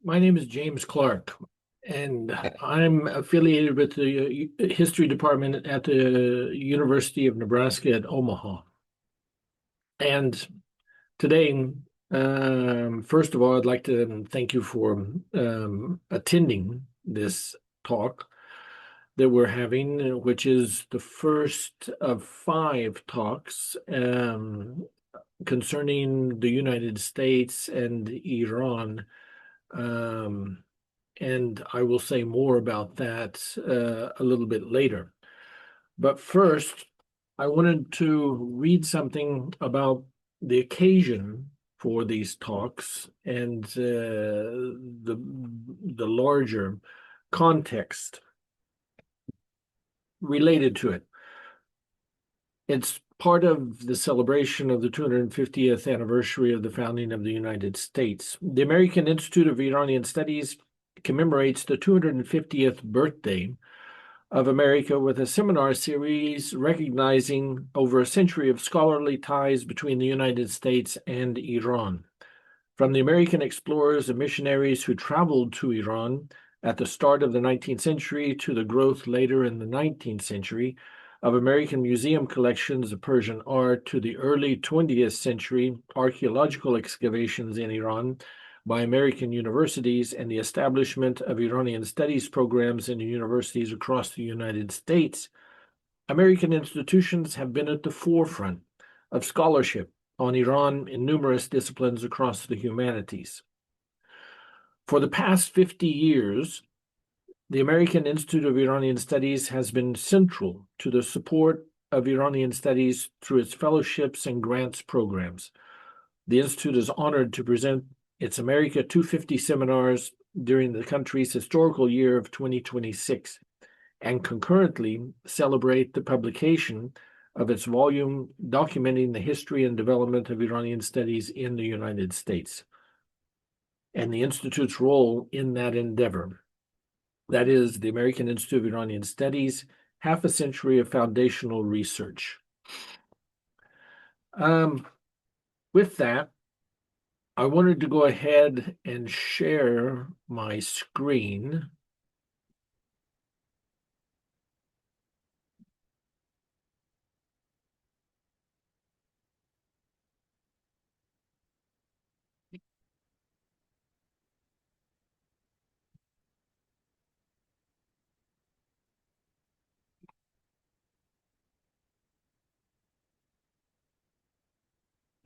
My name is James Clark, and I'm affiliated with the history department at the University of Nebraska at Omaha. And today, first of all, I'd like to thank you for attending this talk that we're having, which is the first of 5 talks concerning the United States and Iran. And I will say more about that a little bit later. But first, I wanted to read something about the occasion for these talks and the larger context related to it. It's part of the celebration of the 250th anniversary of the founding of the United States. The American Institute of Iranian Studies commemorates the 250th birthday of America with a seminar series recognizing over a century of scholarly ties between the United States and Iran. From the American explorers and missionaries who traveled to Iran at the start of the 19th century to the growth later in the 19th century of American museum collections of Persian art to the early 20th century archaeological excavations in Iran by American universities and the establishment of Iranian studies programs in universities across the United States, American institutions have been at the forefront of scholarship on Iran in numerous disciplines across the humanities. For the past 50 years, the American Institute of Iranian Studies has been central to the support of Iranian studies through its fellowships and grants programs. The Institute is honored to present its America 250 seminars during the country's historical year of 2026 and concurrently celebrate the publication of its volume documenting the history and development of Iranian studies in the United States and the Institute's role in that endeavor. That is the American Institute of Iranian Studies, half a century of foundational research. With that, I wanted to go ahead and share my screen.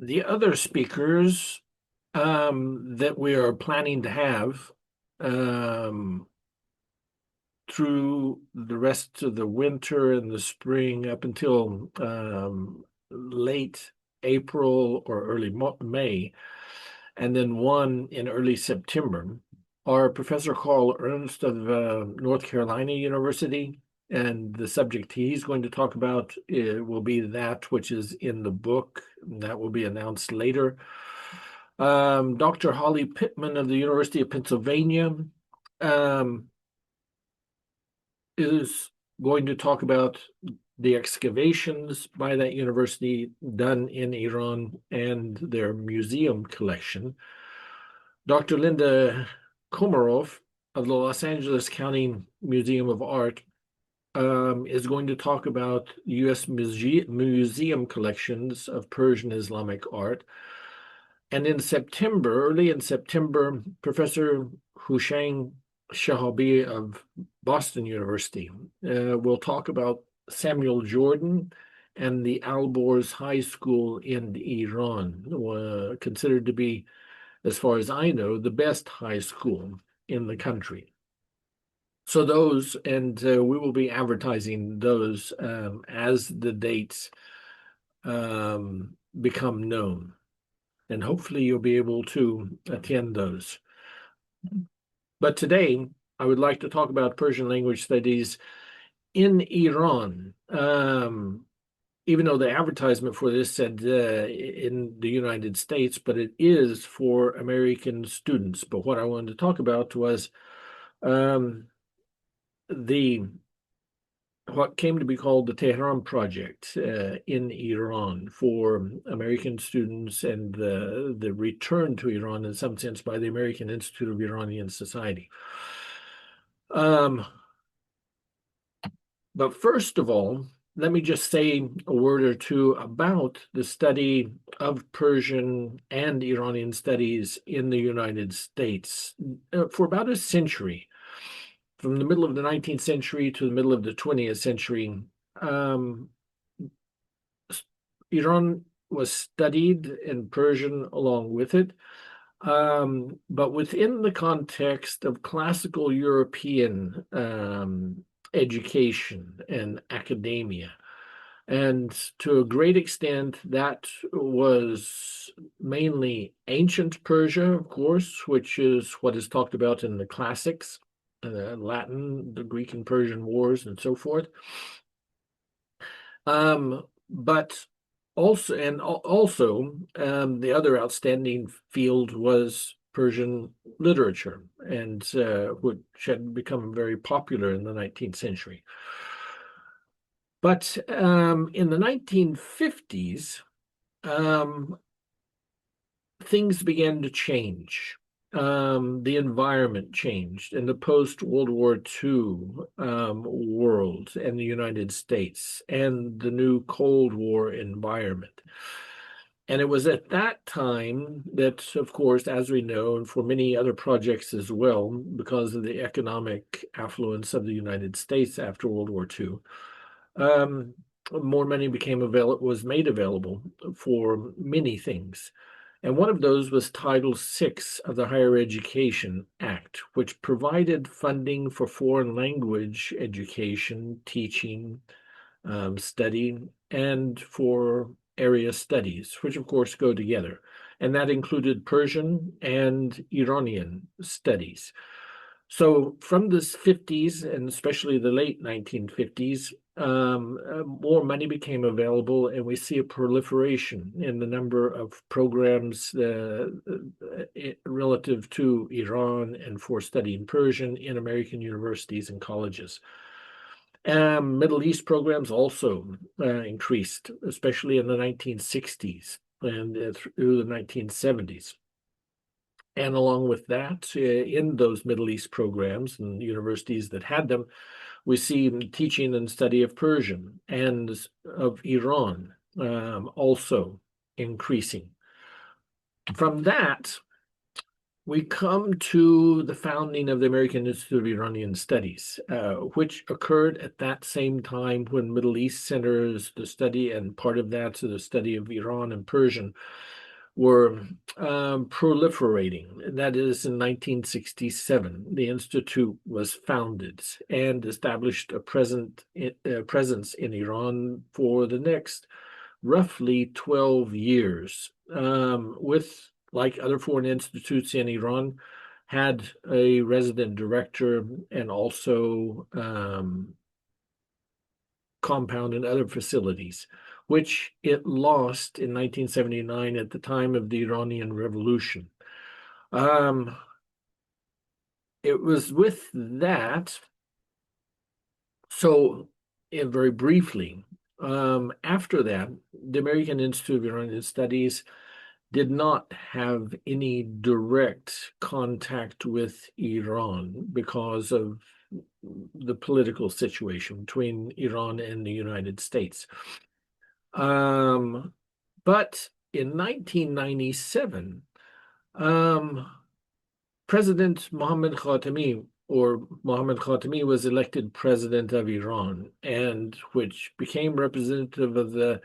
The other speakers that we are planning to have through the rest of the winter and the spring up until late April or early May, and then one in early September, are Professor Carl Ernst of North Carolina University. And the subject he's going to talk about will be that which is in the book, and that will be announced later. Dr. Holly Pittman of the University of Pennsylvania is going to talk about the excavations by that university done in Iran and their museum collection. Dr. Linda Komarov of the Los Angeles County Museum of Art is going to talk about U.S. museum collections of Persian Islamic art. And in September, early in September, Professor Hussein Shahabi of Boston University will talk about Samuel Jordan and the Alborz High School in Iran, considered to be, as far as I know, the best high school in the country. So those, and we will be advertising those as the dates become known. And hopefully you'll be able to attend those. But today, I would like to talk about Persian language studies in Iran. Even though the advertisement for this said in the United States, but it is for American students. But what I wanted to talk about was the what came to be called the Tehran Project in Iran for American students, and the return to Iran in some sense by the American Institute of Iranian Society. But first of all, let me just say a word or two about the study of Persian and Iranian studies in the United States. For about a century, from the middle of the 19th century to the middle of the 20th century, Iran was studied in Persian along with it, but within the context of classical European education and academia. And to a great extent, that was mainly ancient Persia, of course, which is what is talked about in the classics, Latin, the Greek and Persian wars, and so forth. But also, the other outstanding field was Persian literature, and which had become very popular in the 19th century. But in the 1950s, things began to change. The environment changed in the post-World War II world and the United States and the new Cold War environment. And it was at that time that, of course, as we know, and for many other projects as well, because of the economic affluence of the United States after World War II, more money was made available for many things. And one of those was Title VI of the Higher Education Act, which provided funding for foreign language education, teaching, study, and for area studies, which of course go together. And that included Persian and Iranian studies. So from the 50s, and especially the late 1950s, more money became available, and we see a proliferation in the number of programs relative to Iran and for studying Persian in American universities and colleges. Middle East programs also increased, especially in the 1960s and through the 1970s. And along with that, in those Middle East programs and universities that had them, we see teaching and study of Persian and of Iran also increasing. From that, we come to the founding of the American Institute of Iranian Studies, which occurred at that same time when Middle East centers, the study, and part of that, so the study of Iran and Persian, were proliferating. That is, in 1967, the Institute was founded and established a presence in Iran for the next roughly 12 years, with, like other foreign institutes in Iran, had a resident director and also compound and other facilities, which it lost in 1979 at the time of the Iranian Revolution. It was with that, so very briefly, after that, the American Institute of Iranian Studies did not have any direct contact with Iran because of the political situation between Iran and the United States. But in 1997, President Mohammad Khatami was elected president of Iran, and which became representative of the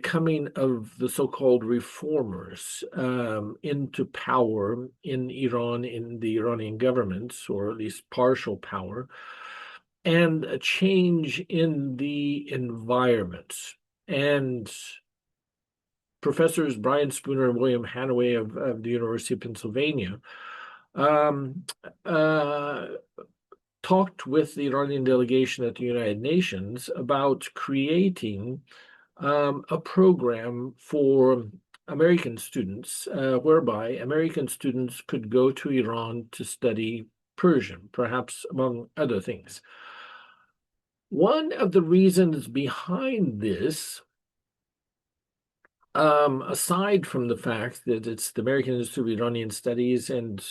coming of the so-called reformers into power in Iran, in the Iranian government, or at least partial power, and a change in the environment. And Professors Brian Spooner and William Hanaway of the University of Pennsylvania talked with the Iranian delegation at the United Nations about creating a program for American students, whereby American students could go to Iran to study Persian, perhaps among other things. One of the reasons behind this, aside from the fact that it's the American Institute of Iranian Studies and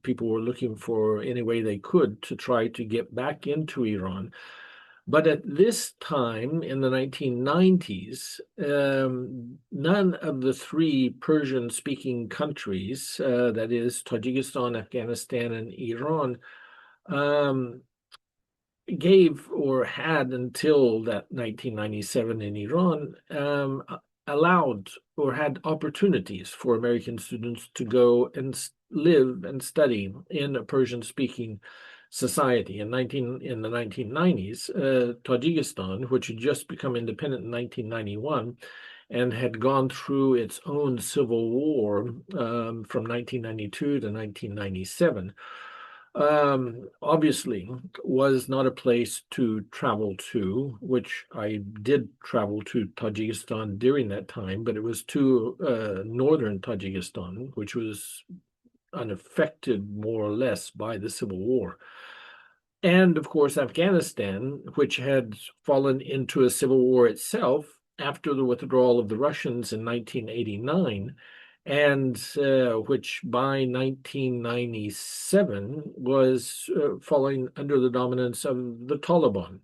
people were looking for any way they could to try to get back into Iran, but at this time in the 1990s, none of the three Persian-speaking countries, that is Tajikistan, Afghanistan, and Iran, gave or had until that 1997 in Iran allowed or had opportunities for American students to go and live and study in a Persian-speaking society. In the 1990s, Tajikistan, which had just become independent in 1991 and had gone through its own civil war from 1992 to 1997, obviously was not a place to travel to, which I did travel to Tajikistan during that time, but it was to northern Tajikistan, which was unaffected more or less by the civil war. And of course, Afghanistan, which had fallen into a civil war itself after the withdrawal of the Russians in 1989, and which by 1997 was falling under the dominance of the Taliban.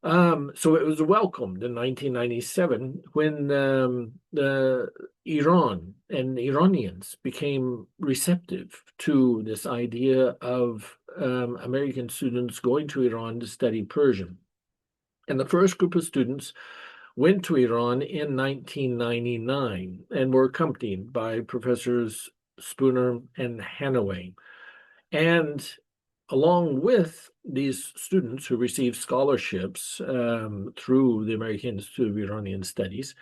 So it was welcomed in 1997 when Iran and Iranians became receptive to this idea of American students going to Iran to study Persian. And the first group of students went to Iran in 1999 and were accompanied by Professors Spooner and Hanaway. And along with these students who received scholarships through the American Institute of Iranian Studies,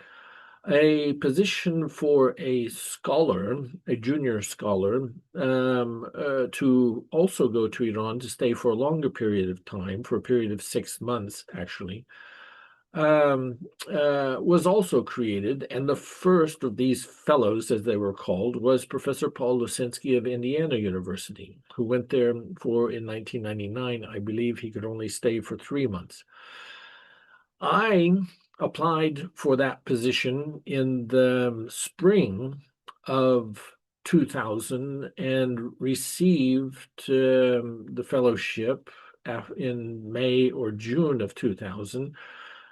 a position for a scholar, a junior scholar, to also go to Iran to stay for a longer period of time, for a period of 6 months, actually, was also created. And the first of these fellows, as they were called, was Professor Paul Lusinski of Indiana University, who went there in 1999. I believe he could only stay for 3 months. I applied for that position in the spring of 2000 and received the fellowship in May or June of 2000,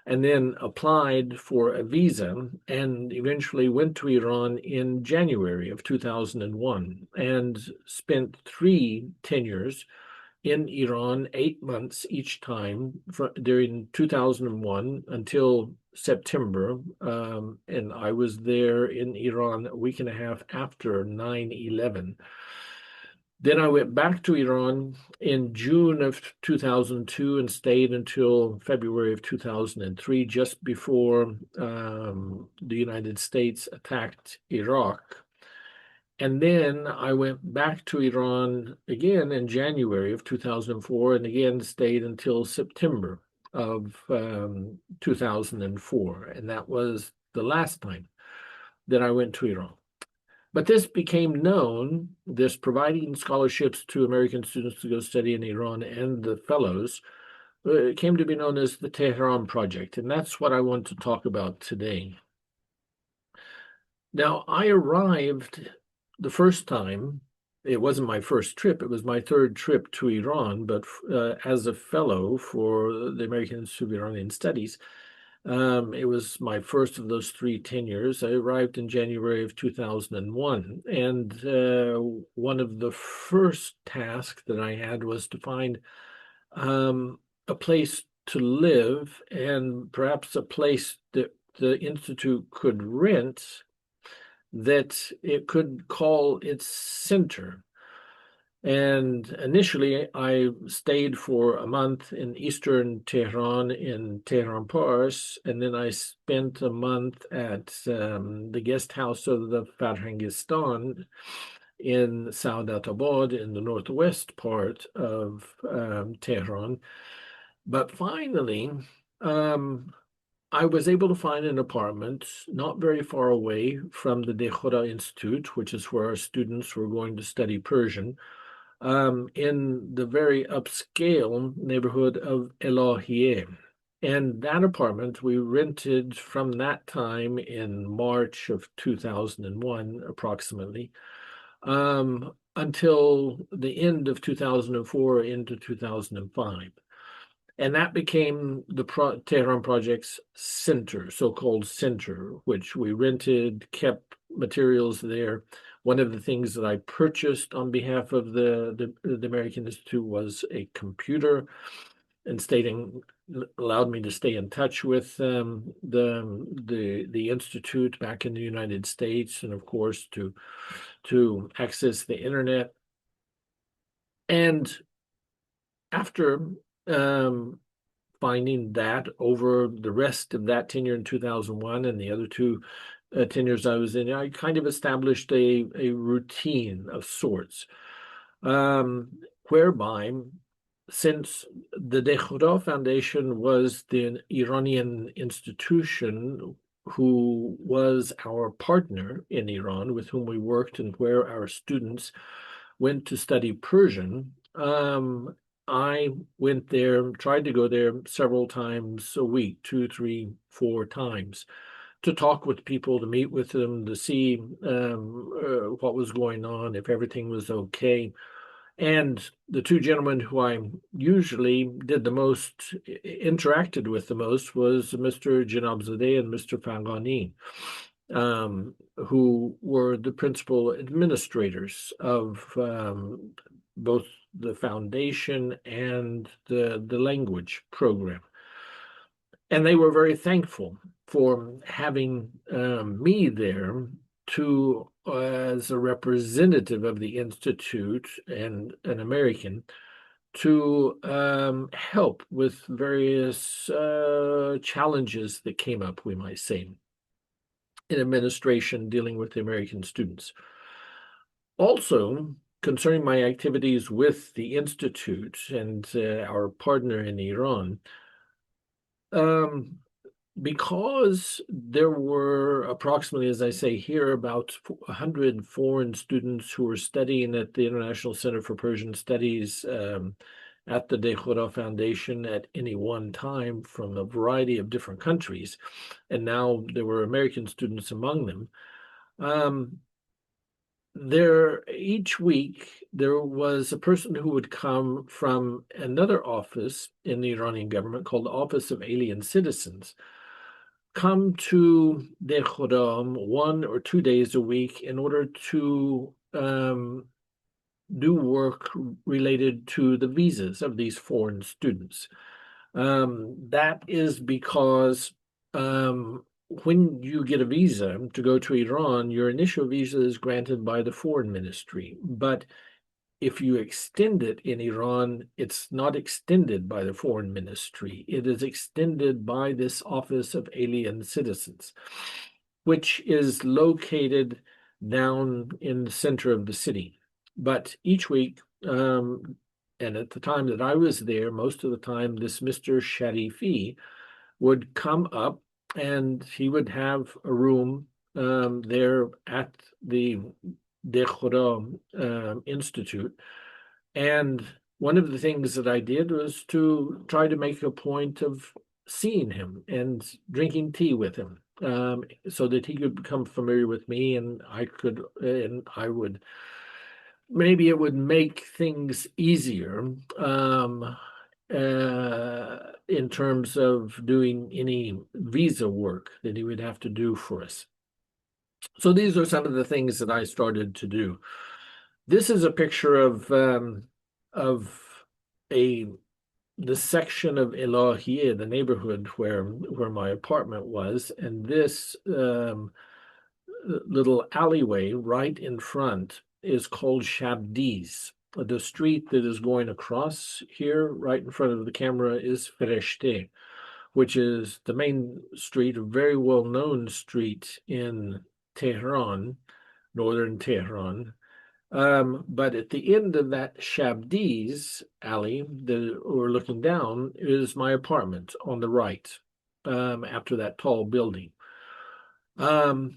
and then applied for a visa and eventually went to Iran in January of 2001 and spent 3 tenures in Iran, 8 months each time during 2001 until September. And I was there in Iran a week and a half after 9/11. Then I went back to Iran in June of 2002 and stayed until February of 2003, just before the United States attacked Iraq. And then I went back to Iran again in January of 2004 and again stayed until September of 2004. And that was the last time that I went to Iran. But this became known, this providing scholarships to American students to go study in Iran and the fellows, came to be known as the Tehran Project. And that's what I want to talk about today. Now, I arrived the first time. It wasn't my first trip, it was my third trip to Iran, but as a fellow for the American Institute of Iranian Studies. It was my first of those 3 tenures. I arrived in January of 2001, and one of the first tasks that I had was to find a place to live and perhaps a place that the Institute could rent that it could call its center. And initially, I stayed for a month in eastern Tehran, in Tehran Pars, and then I spent a month at the guest house of the Farhangistan in Saadatabad, in the northwest part of Tehran. But finally, I was able to find an apartment not very far away from the Dehkhoda Institute, which is where our students were going to study Persian, in the very upscale neighborhood of Elahieh. And that apartment we rented from that time in March of 2001, approximately, until the end of 2004 into 2005. And that became the Tehran Project's center, so-called center, which we rented, kept materials there. One of the things that I purchased on behalf of the American Institute was a computer, and allowed me to stay in touch with the institute back in the United States, and of course to access the internet. And after finding that over the rest of that tenure in 2001 and the other two tenures I was in, I kind of established a routine of sorts, whereby, since the Dehkhoda Foundation was the Iranian institution who was our partner in Iran, with whom we worked and where our students went to study Persian, I went there, tried to go there several times a week, 2, 3, 4 times, to talk with people, to meet with them, to see what was going on, if everything was okay. And the two gentlemen who I usually did the most, interacted with the most, was Mr. Janabzadeh and Mr. Fangani, who were the principal administrators of both the foundation and the language program. And they were very thankful for having me there to, as a representative of the Institute and an American, to help with various challenges that came up, we might say, in administration dealing with the American students. Also, concerning my activities with the Institute and our partner in Iran, because there were approximately, as I say here, about 100 foreign students who were studying at the International Center for Persian Studies at the Dehkhoda Foundation at any one time, from a variety of different countries, and now there were American students among them. Each week there was a person who would come from another office in the Iranian government called the Office of Alien Citizens, come to Dehkhoda 1 or 2 days a week in order to do work related to the visas of these foreign students. That is because when you get a visa to go to Iran, your initial visa is granted by the foreign ministry. But if you extend it in Iran, it's not extended by the foreign ministry. It is extended by this Office of Alien Citizens, which is located down in the center of the city. But each week, and at the time that I was there, most of the time, this Mr. Sharifi would come up, and he would have a room there at the Dehkhoda Institute. And one of the things that I did was to try to make a point of seeing him and drinking tea with him, so that he could become familiar with me, and I would, maybe it would make things easier in terms of doing any visa work that he would have to do for us. So these are some of the things that I started to do. This is a picture of the section of Elahieh, the neighborhood where my apartment was, and this little alleyway right in front is called Shabdiz. The street that is going across here, right in front of the camera, is Fereshteh, which is the main street, a very well-known street in Tehran, northern Tehran. But at the end of that Shabdiz alley that we're looking down is my apartment on the right, after that tall building. And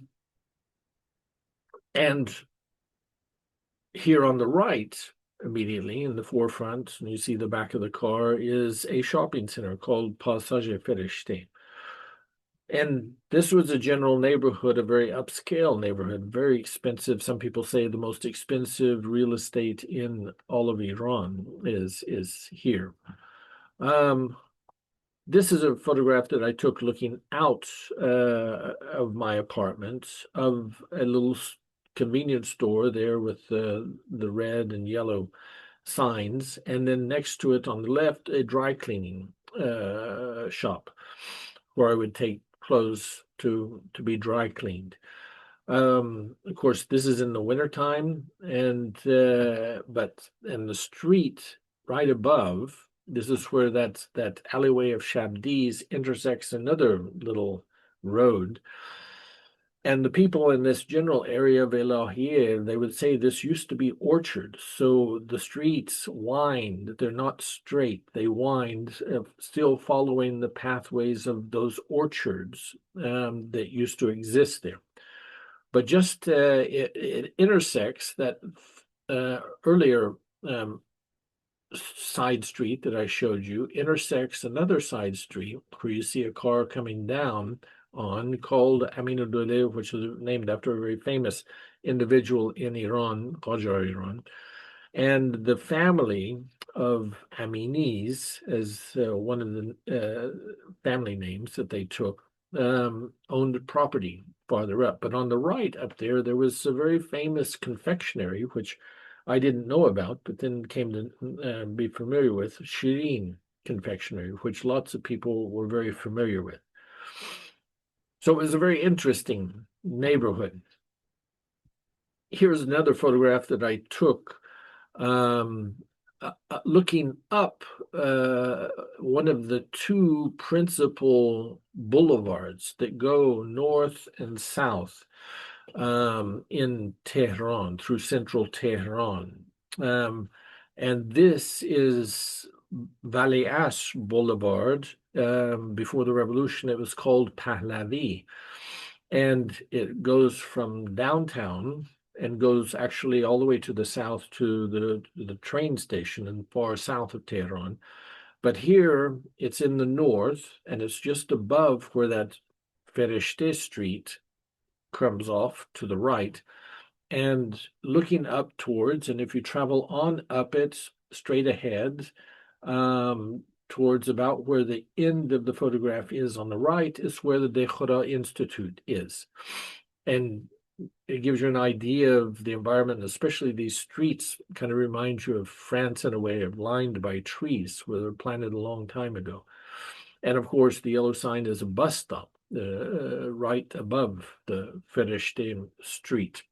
here on the right, immediately in the forefront, and you see the back of the car, is a shopping center called Passager Ferishte. And this was a general neighborhood, a very upscale neighborhood, very expensive. Some people say the most expensive real estate in all of Iran is here. This is a photograph that I took looking out of my apartment of a little convenience store there with the red and yellow signs, and then next to it on the left, a dry cleaning shop where I would take clothes to be dry cleaned. Of course, this is in the wintertime, and but in the street right above, this is where that alleyway of Shabdis intersects another little road. And the people in this general area of Elahieh, they would say this used to be orchard. So the streets wind, they're not straight, they wind, still following the pathways of those orchards that used to exist there. But just it intersects that earlier side street that I showed you, intersects another side street where you see a car coming down on called Aminuddoleh, which is named after a very famous individual in Iran, Qajar Iran. And the family of Aminis, as one of the family names that they took, owned property farther up. But on the right up there, there was a very famous confectionery, which I didn't know about, but then came to be familiar with, Shirin confectionery, which lots of people were very familiar with. So it was a very interesting neighborhood. Here's another photograph that I took looking up one of the two principal boulevards that go north and south in Tehran, through central Tehran. And this is Valiash Boulevard. Before the revolution, it was called Pahlavi. And it goes from downtown and goes actually all the way to the south to the train station and far south of Tehran. But here it's in the north, and it's just above where that Ferishte Street comes off to the right, and looking up towards, and if you travel on up it straight ahead, towards about where the end of the photograph is on the right, is where the Dehkhoda Institute is. And it gives you an idea of the environment, especially these streets kind of remind you of France in a way, of lined by trees where they were planted a long time ago. And of course, the yellow sign is a bus stop right above the Ferishte Street.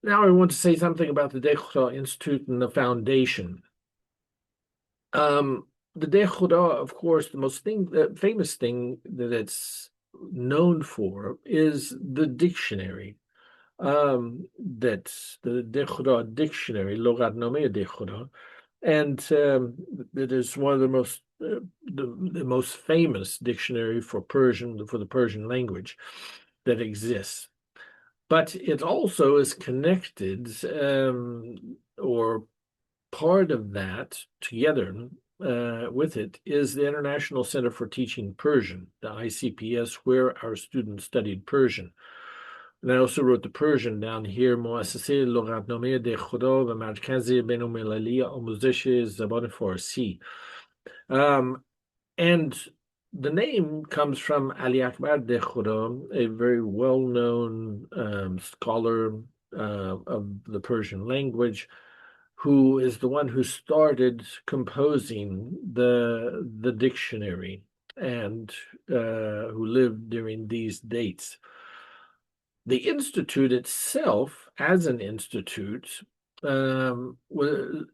Now I want to say something about the Dehkhoda Institute and the foundation. The Dehkhoda, of course, the famous thing that it's known for is the dictionary. That's the Dehkhoda dictionary, Logatnameh Dehkhoda, and it is one of the most famous dictionary for the Persian language that exists. But it also is connected, or part of that together with it is the International Center for Teaching Persian, the ICPS, where our students studied Persian. And I also wrote the Persian down here, مؤسسه لغتنامه دهخدا و مرکز بین‌المللی آموزش زبان فارسی. And the name comes from Ali Akbar Dehkhoda, a very well-known scholar of the Persian language, who is the one who started composing the dictionary, and who lived during these dates. The institute itself, as an institute, was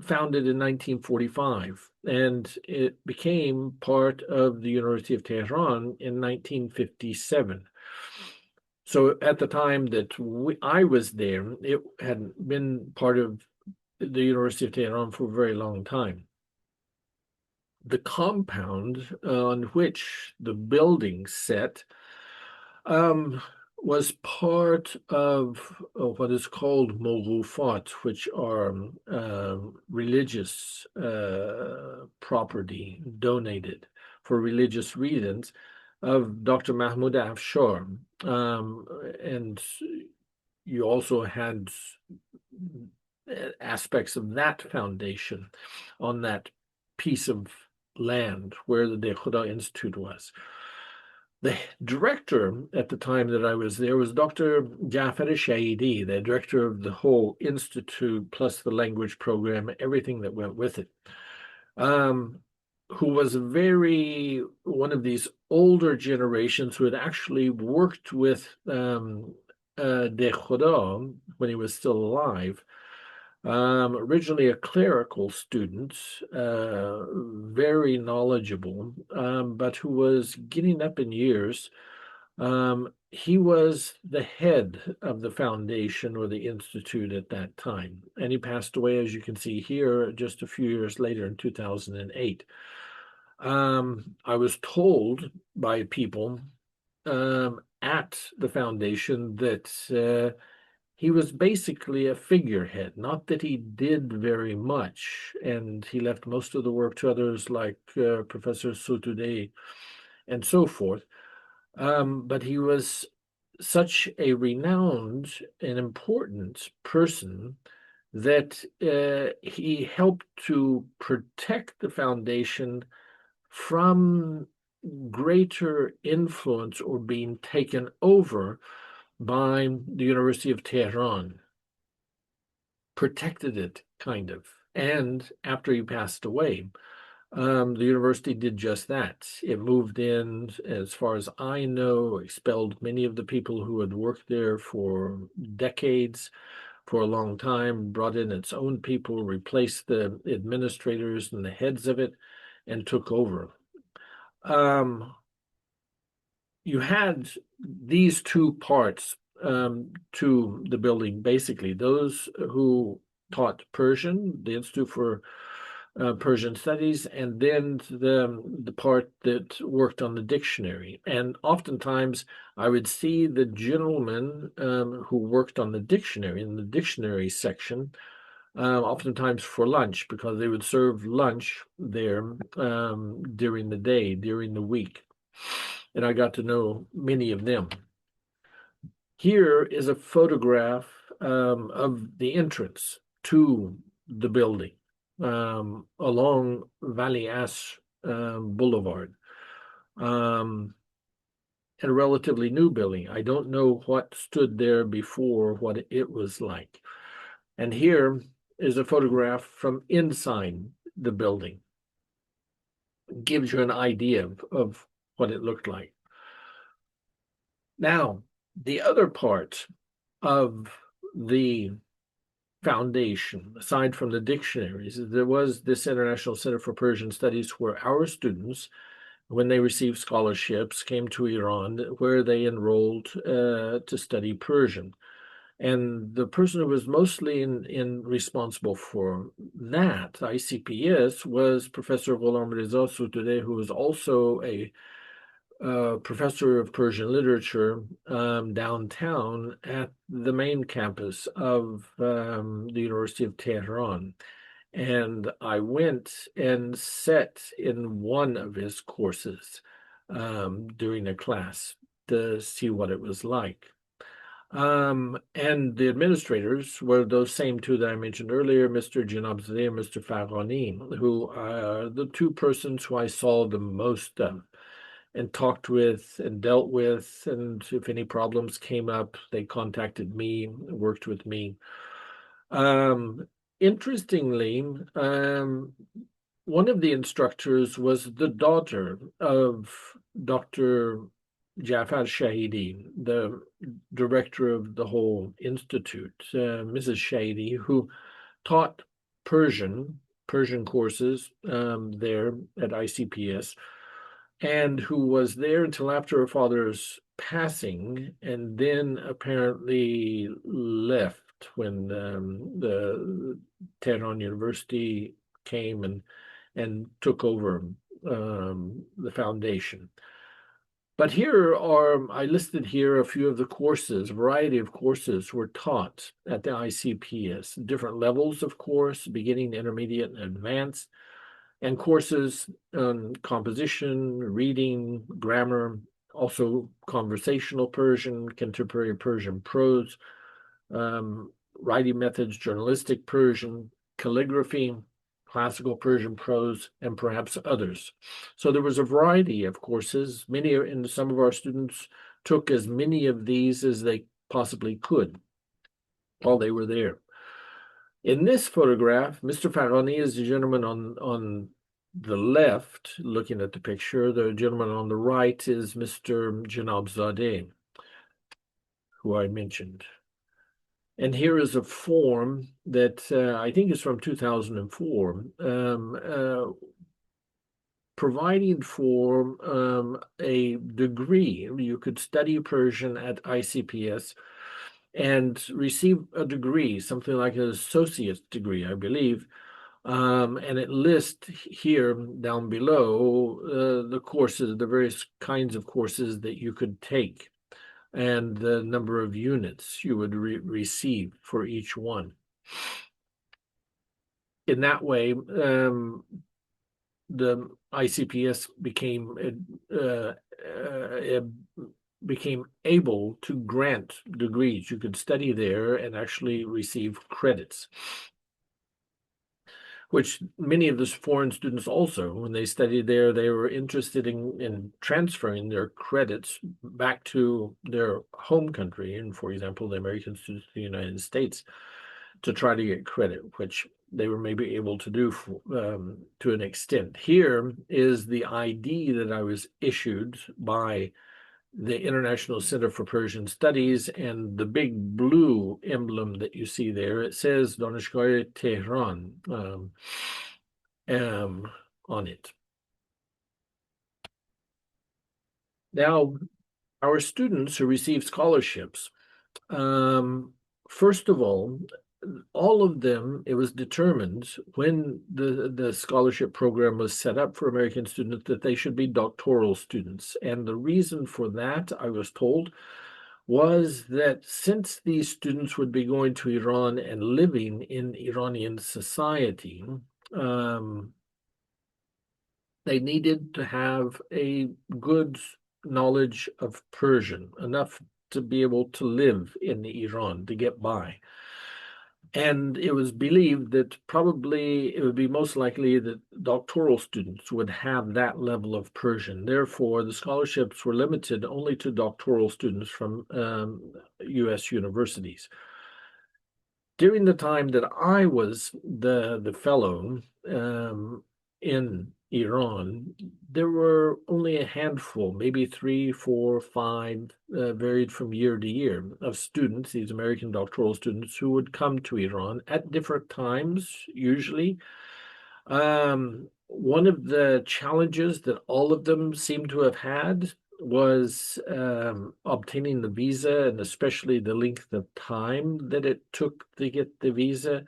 founded in 1945, and it became part of the University of Tehran in 1957. So at the time that I was there, it had been part of the University of Tehran for a very long time. The compound on which the building set was part of what is called mawrufat, which are religious property donated for religious reasons of Dr. Mahmoud Afshar. And you also had aspects of that foundation on that piece of land where the Dehkhoda Institute was. The director at the time that I was there was Dr. Jafar Shahidi, the director of the whole institute, plus the language program, everything that went with it, who was one of these older generations who had actually worked with Dehkhoda when he was still alive. Originally a clerical student, very knowledgeable, but who was getting up in years. He was the head of the foundation or the institute at that time, and he passed away, as you can see here, just a few years later in 2008. I was told by people at the foundation that he was basically a figurehead, not that he did very much, and he left most of the work to others like Professor Sotoudeh and so forth. But he was such a renowned and important person that he helped to protect the foundation from greater influence or being taken over by the University of Tehran, protected it, kind of. And after he passed away, the university did just that. It moved in, as far as I know, expelled many of the people who had worked there for decades, for a long time, brought in its own people, replaced the administrators and the heads of it, and took over. You had these two parts to the building, basically. Those who taught Persian, the Institute for Persian Studies, and then the part that worked on the dictionary. And oftentimes I would see the gentleman who worked on the dictionary, in the dictionary section, oftentimes for lunch, because they would serve lunch there during the day, during the week. And I got to know many of them. Here is a photograph of the entrance to the building along Valley Ash Boulevard. And a relatively new building. I don't know what stood there before, what it was like. And here is a photograph from inside the building. It gives you an idea of what it looked like. Now, the other part of the foundation, aside from the dictionaries, there was this International Center for Persian Studies where our students, when they received scholarships, came to Iran, where they enrolled to study Persian. And the person who was mostly responsible for that, ICPS, was Professor Ghulam Reza Sotoudeh, who was also a professor of Persian literature downtown at the main campus of the University of Tehran. And I went and sat in one of his courses during a class to see what it was like. And the administrators were those same two that I mentioned earlier, Mr. Janabzadeh and Mr. Farghani, who are the two persons who I saw the most of and talked with and dealt with. And if any problems came up, they contacted me, worked with me. Interestingly, one of the instructors was the daughter of Dr. Jafar Shahidi, the director of the whole institute, Mrs. Shahidi, who taught Persian courses there at ICPS, and who was there until after her father's passing, and then apparently left when the Tehran University came and took over the foundation. But I listed here a few of the courses, a variety of courses were taught at the ICPS, different levels of course, beginning, intermediate, and advanced, and courses on composition, reading, grammar, also conversational Persian, contemporary Persian prose, writing methods, journalistic Persian, calligraphy, classical Persian prose, and perhaps others. So there was a variety of courses. Some of our students took as many of these as they possibly could while they were there. In this photograph, Mr. Farghani is the gentleman on the left, looking at the picture. The gentleman on the right is Mr. Janabzadeh, who I mentioned. And here is a form that I think is from 2004, providing for a degree. You could study Persian at ICPS and receive a degree, something like an associate's degree, I believe. And it lists here down below the courses, the various kinds of courses that you could take, and the number of units you would receive for each one. In that way, the ICPS became able to grant degrees. You could study there and actually receive credits, which many of the foreign students also, when they studied there, they were interested in transferring their credits back to their home country, and for example, the American students in the United States, to try to get credit, which they were maybe able to do to an extent. Here is the ID that I was issued by the International Center for Persian Studies, and the big blue emblem that you see there, it says Danishgah Tehran on it. Now, our students who receive scholarships, first of all of them, it was determined when the scholarship program was set up for American students that they should be doctoral students. And the reason for that, I was told, was that since these students would be going to Iran and living in Iranian society, they needed to have a good knowledge of Persian, enough to be able to live in Iran, to get by. And it was believed that probably it would be most likely that doctoral students would have that level of Persian. Therefore, the scholarships were limited only to doctoral students from U.S. universities. During the time that I was the fellow in Iran, there were only a handful, maybe 3, 4, 5, varied from year to year, of students, these American doctoral students, who would come to Iran at different times, usually. One of the challenges that all of them seem to have had was obtaining the visa, and especially the length of time that it took to get the visa,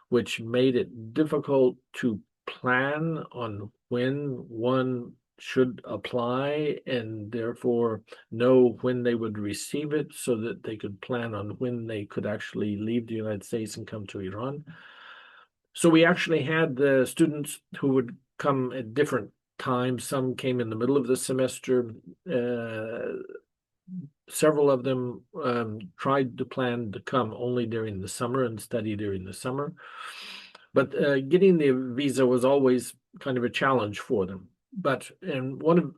which made it difficult to plan on when one should apply and therefore know when they would receive it so that they could plan on when they could actually leave the United States and come to Iran. So we actually had the students who would come at different times. Some came in the middle of the semester. Several of them tried to plan to come only during the summer and study during the summer. But getting the visa was always kind of a challenge for them. But when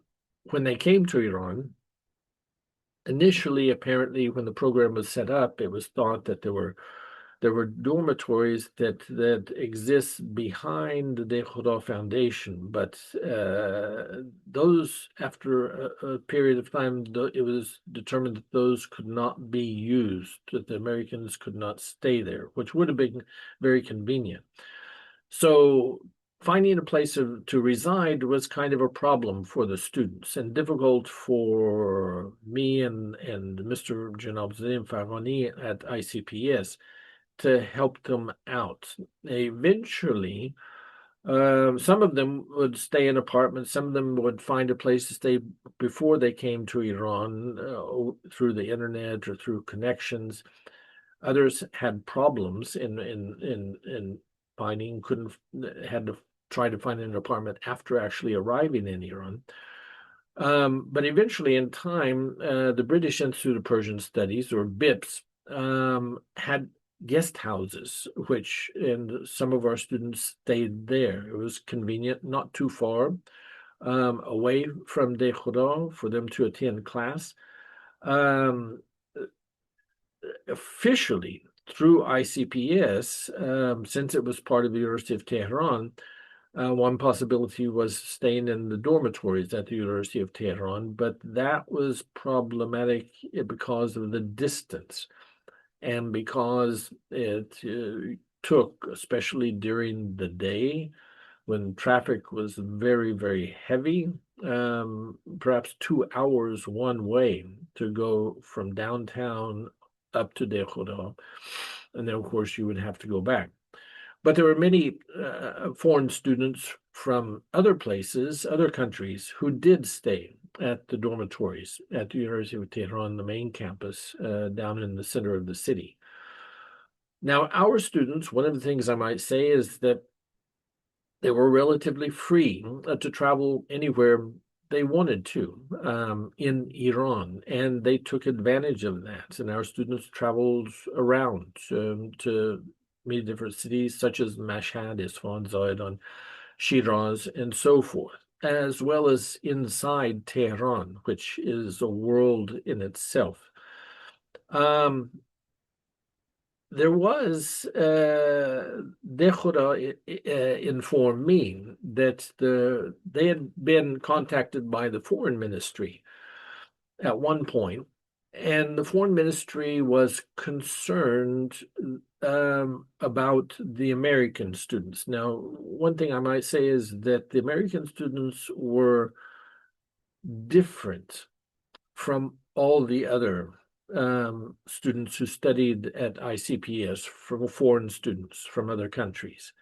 they came to Iran, initially, apparently, when the program was set up, it was thought that there were dormitories that exist behind the Dehkhoda Foundation, but those, after a period of time, it was determined that those could not be used, that the Americans could not stay there, which would have been very convenient. So finding a place to reside was kind of a problem for the students, and difficult for me and Mr. Janabzadeh Farghani at ICPS to help them out. Eventually, Some of them would stay in apartments. Some of them would find a place to stay before they came to Iran through the internet or through connections. Others had problems in finding, couldn't had to try to find an apartment after actually arriving in Iran. But eventually, in time, the British Institute of Persian Studies, or BIPS, had guest houses, and some of our students stayed there. It was convenient, not too far away from Dehkhoda for them to attend class. Um, Officially, through ICPS, since it was part of the University of Tehran, one possibility was staying in the dormitories at the University of Tehran, but that was problematic because of the distance and because it took, especially during the day when traffic was very, very heavy, perhaps 2 hours one way to go from downtown up to Dehkhoda. And then, of course, you would have to go back. But there were many foreign students from other places, other countries, who did stay at the dormitories at the University of Tehran, the main campus, down in the center of the city. Now, our students, one of the things I might say is that they were relatively free to travel anywhere they wanted to in Iran, and they took advantage of that. And our students traveled around to many different cities, such as Mashhad, Isfahan, Zahedan, Shiraz, and so forth, as well as inside Tehran, which is a world in itself. There was Dehkhoda informed me that they had been contacted by the foreign ministry at one point, and the foreign ministry was concerned about the American students. Now, one thing I might say is that the American students were different from all the other students who studied at ICPS, from foreign students from other countries,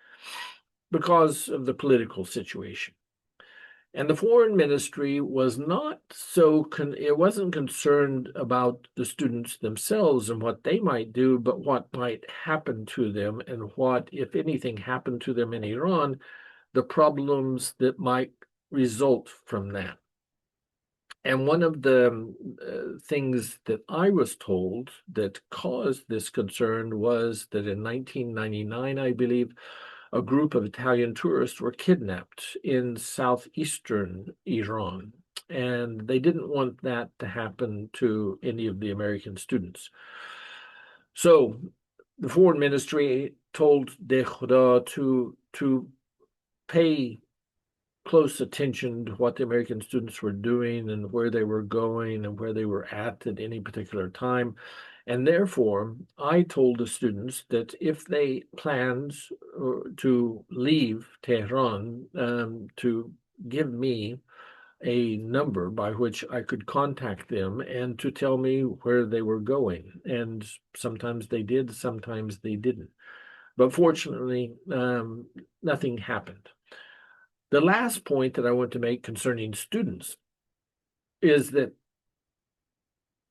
because of the political situation. And the foreign ministry was not it wasn't concerned about the students themselves and what they might do, but what might happen to them and what, if anything, happened to them in Iran, the problems that might result from that. And one of the things that I was told that caused this concern was that in 1999, I believe, a group of Italian tourists were kidnapped in southeastern Iran, and they didn't want that to happen to any of the American students. So the foreign ministry told Dehkhoda to pay close attention to what the American students were doing and where they were going and where they were at any particular time. And therefore, I told the students that if they planned to leave Tehran, to give me a number by which I could contact them and to tell me where they were going. And sometimes they did, sometimes they didn't. But fortunately, nothing happened. The last point that I want to make concerning students is that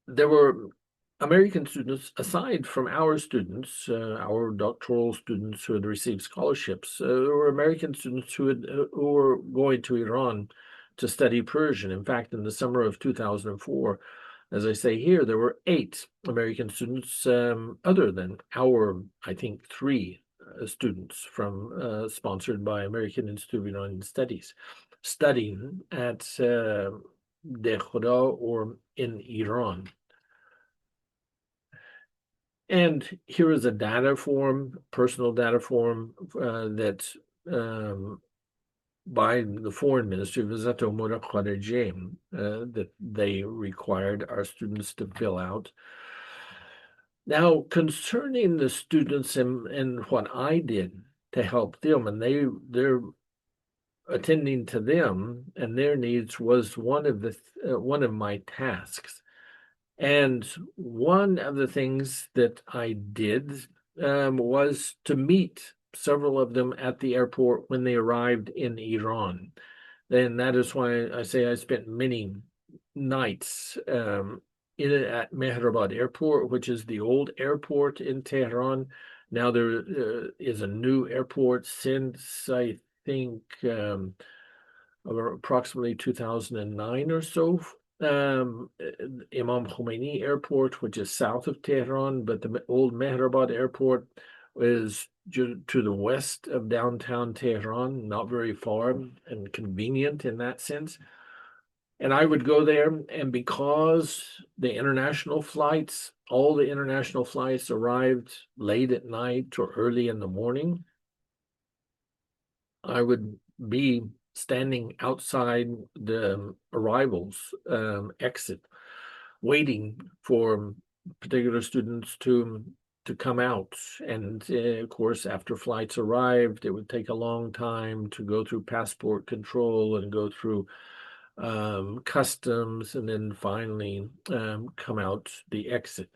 there were American students, aside from our students, our doctoral students who had received scholarships, there were American students who were going to Iran to study Persian. In fact, in the summer of 2004, as I say here, there were 8 American students, other than our, I think, 3 students from sponsored by American Institute of Iranian Studies, studying at Dehkhoda or in Iran. And here is a data form, personal data form that by the Foreign Ministry, that they required our students to fill out. Now, concerning the students and what I did to help them, and they're attending to them and their needs was one of my tasks. And one of the things that I did was to meet several of them at the airport when they arrived in Iran. And that is why I say I spent many nights at Mehrabad Airport, which is the old airport in Tehran. Now there is a new airport since I think approximately 2009 or so. Imam Khomeini Airport, which is south of Tehran, but the old Mehrabad Airport is to the west of downtown Tehran, not very far and convenient in that sense. And I would go there, and because the international flights, all the international flights arrived late at night or early in the morning, I would be standing outside the arrivals exit, waiting for particular students to come out. And of course, after flights arrived, it would take a long time to go through passport control and go through customs, and then finally come out the exit.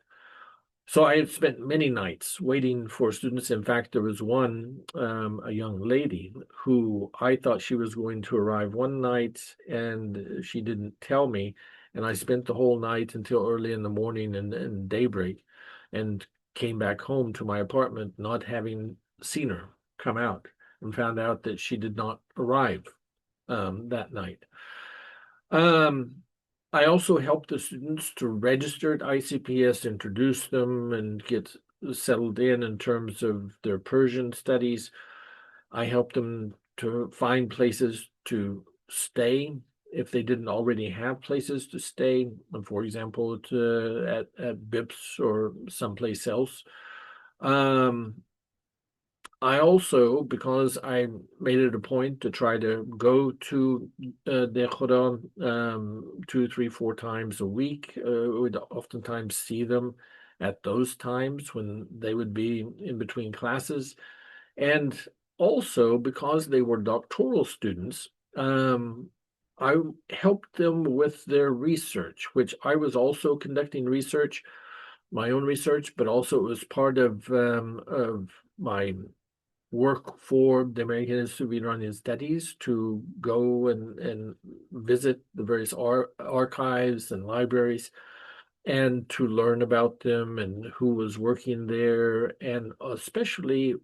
So I had spent many nights waiting for students. In fact, there was one, a young lady, who I thought she was going to arrive one night, and she didn't tell me. And I spent the whole night until early in the morning and daybreak, and came back home to my apartment not having seen her come out, and found out that she did not arrive that night. I also helped the students to register at ICPS, introduce them, and get settled in terms of their Persian studies. I helped them to find places to stay if they didn't already have places to stay, for example, at BIPS or someplace else. I also, because I made it a point to try to go to Dehkhoda 2, 3, 4 times a week, would oftentimes see them at those times when they would be in between classes. And also, because they were doctoral students, I helped them with their research, which I was also conducting research, my own research, but also it was part of my work for the American Institute of Iranian Studies to go and visit the various archives and libraries, and to learn about them and who was working there, and especially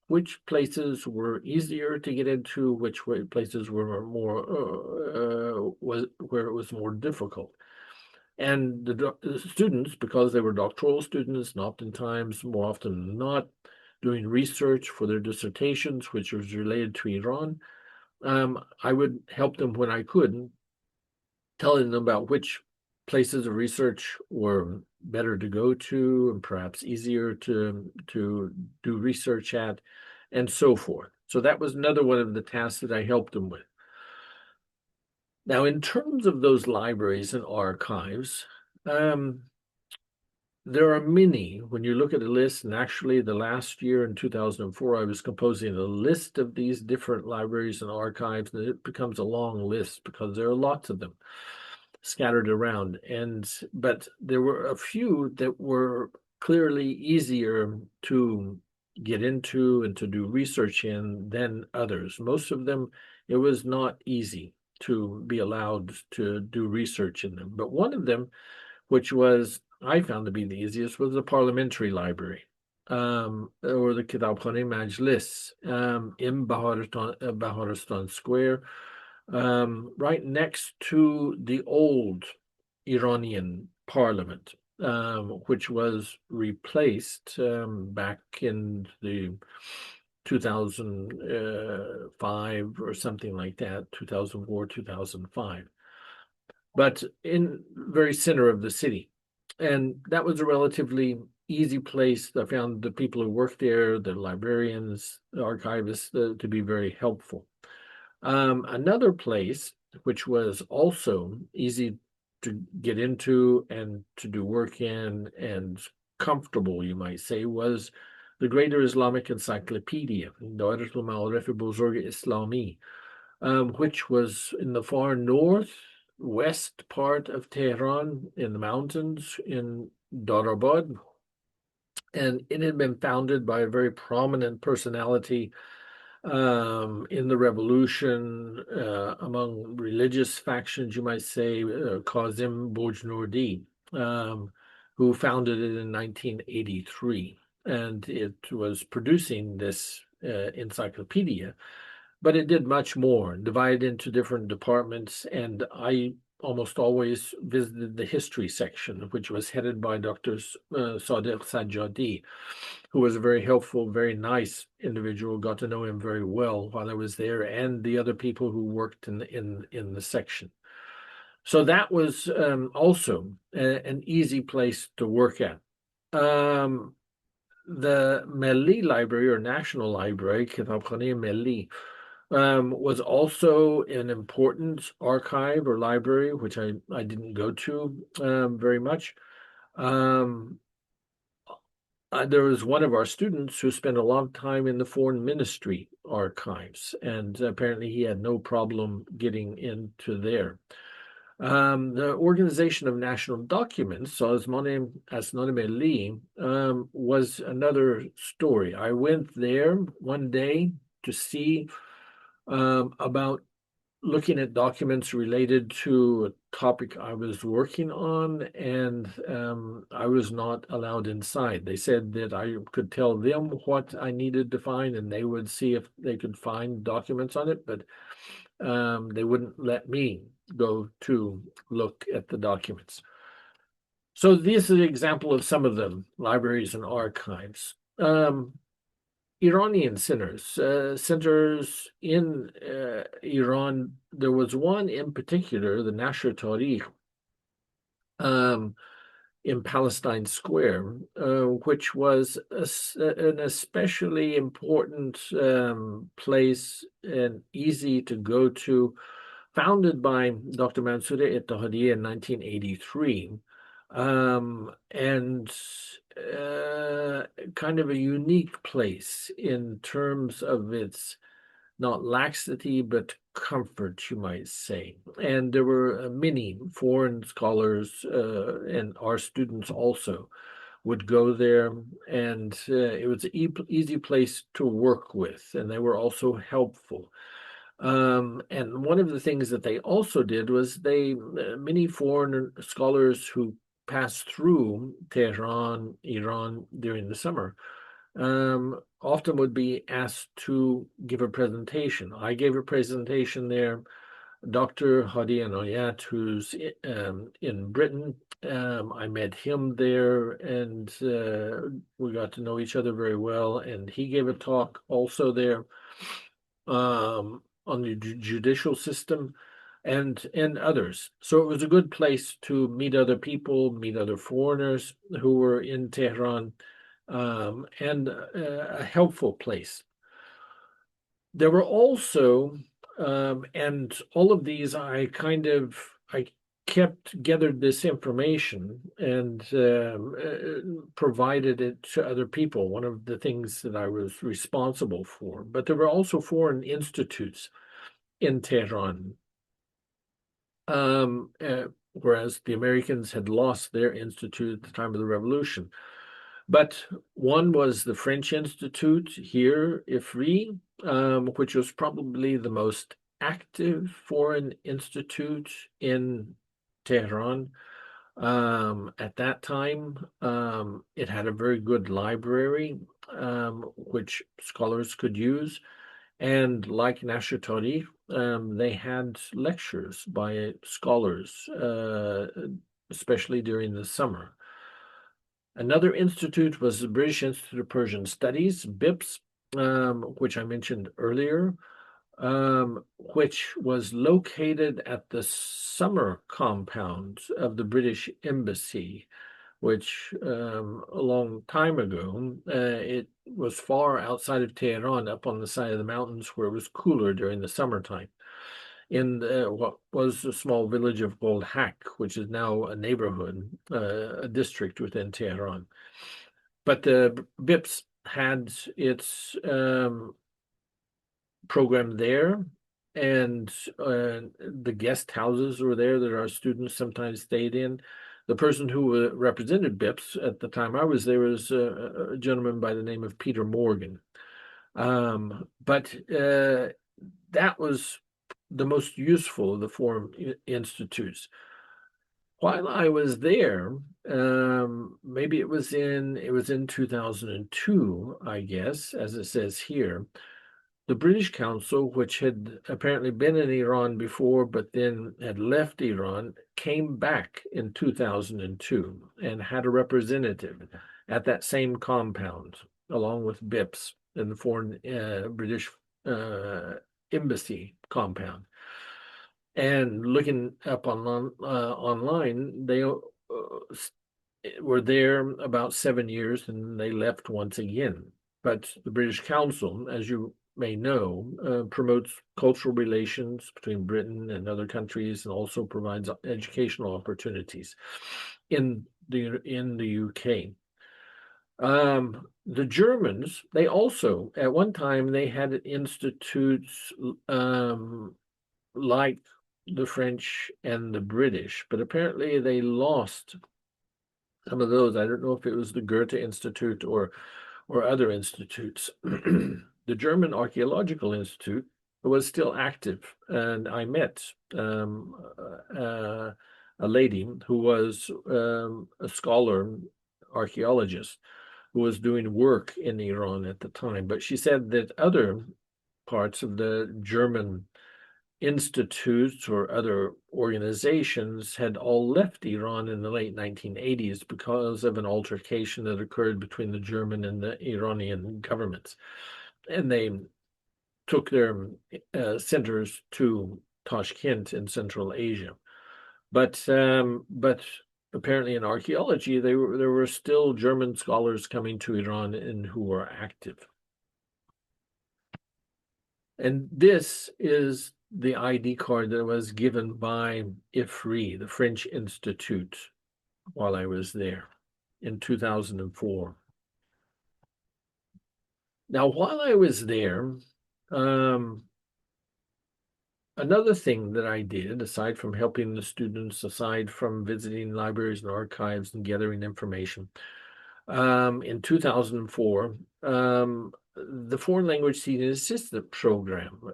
which places were easier to get into, which places were more where it was more difficult. And the students, because they were doctoral students, and oftentimes, more often than not, doing research for their dissertations, which was related to Iran, I would help them when I could, telling them about which places of research were better to go to and perhaps easier to do research at, and so forth. So that was another one of the tasks that I helped them with. Now, in terms of those libraries and archives, there are many. When you look at a list, and actually the last year in 2004, I was composing a list of these different libraries and archives, and it becomes a long list because there are lots of them scattered around. But there were a few that were clearly easier to get into and to do research in than others. Most of them, it was not easy to be allowed to do research in them. But one of them, which I found to be the easiest, was the Parliamentary Library, or the Kitabkhane Majlis in Baharistan Square, right next to the old Iranian Parliament, which was replaced back in the 2005 or something like that, 2004, 2005, but in very center of the city. And that was a relatively easy place. I found the people who worked there, the librarians, the archivists, to be very helpful. Another place, which was also easy to get into and to do work in and comfortable, you might say, was the Greater Islamic Encyclopedia, Da'iratul Ma'arif Buzurg Islami, which was in the far northwest part of Tehran in the mountains in Darabad. And it had been founded by a very prominent personality in the revolution, among religious factions, you might say, Kazim Bojnourdi, who founded it in 1983. And it was producing this encyclopedia, but it did much more, divided into different departments. And I almost always visited the history section, which was headed by Dr. Sadiq Sajjadi, who was a very helpful, very nice individual. Got to know him very well while I was there, and the other people who worked in the section. So that was also an easy place to work at. The Melli Library, or National Library, Kitabkhane Melli, was also an important archive or library, which I didn't go to very much. There was one of our students who spent a long time in the foreign ministry archives, and apparently he had no problem getting into there. The Organization of National Documents, so Asnonime was another story. I went there one day to see about looking at documents related to a topic I was working on, and I was not allowed inside. They said that I could tell them what I needed to find, and they would see if they could find documents on it, but they wouldn't let me go to look at the documents. So this is an example of some of the libraries and archives. Iranian centers in Iran. There was one in particular, the Nashr Tarikh, in Palestine Square, which was an especially important place and easy to go to, founded by Dr. Mansour Elahieh in 1983. And kind of a unique place in terms of its not laxity, but comfort, you might say. And there were many foreign scholars and our students also would go there, and it was an easy place to work with, and they were also helpful. And one of the things that they also did was many foreign scholars who passed through Tehran, Iran during the summer, often would be asked to give a presentation. I gave a presentation there. Dr. Hadi Anoyat, who's in Britain, I met him there, and we got to know each other very well. And he gave a talk also there on the judicial system and others. So it was a good place to meet other people, meet other foreigners who were in Tehran, and a helpful place. There were also, and all of these, I gathered this information and provided it to other people, one of the things that I was responsible for. But there were also foreign institutes in Tehran, whereas the Americans had lost their institute at the time of the revolution. But one was the French Institute here, IFRI, which was probably the most active foreign institute in Tehran. At that time, it had a very good library, which scholars could use. And like Nashr Tarikh, they had lectures by scholars, especially during the summer. Another institute was the British Institute of Persian Studies, BIPS, which I mentioned earlier, which was located at the summer compound of the British Embassy, which a long time ago, it was far outside of Tehran, up on the side of the mountains where it was cooler during the summertime, in what was a small village of Goldhak, which is now a neighborhood, a district within Tehran. But the BIPS had its program there, and the guest houses were there that our students sometimes stayed in. The person who represented BIPS at the time I was there was a gentleman by the name of Peter Morgan. But that was the most useful of the foreign institutes. While I was there, maybe it was in 2002, I guess, as it says here. The British Council, which had apparently been in Iran before, but then had left Iran, came back in 2002 and had a representative at that same compound, along with BIPS in the foreign British embassy compound. And looking up online, they were there about 7 years and they left once again. But the British Council, as you may know, promotes cultural relations between Britain and other countries and also provides educational opportunities in the UK. The Germans, they also, at one time, they had institutes like the French and the British, but apparently they lost some of those. I don't know if it was the Goethe Institute or other institutes. The German Archaeological Institute was still active, and I met a lady who was a scholar, archaeologist, who was doing work in Iran at the time. But she said that other parts of the German institutes or other organizations had all left Iran in the late 1980s because of an altercation that occurred between the German and the Iranian governments. And they took their centers to Tashkent in Central Asia. But apparently in archaeology, there were still German scholars coming to Iran and who were active. And this is the ID card that was given by IFRI, the French Institute, while I was there in 2004. Now, while I was there, another thing that I did, aside from helping the students, aside from visiting libraries and archives and gathering information, in 2004, the Foreign Language Teaching Assistant Program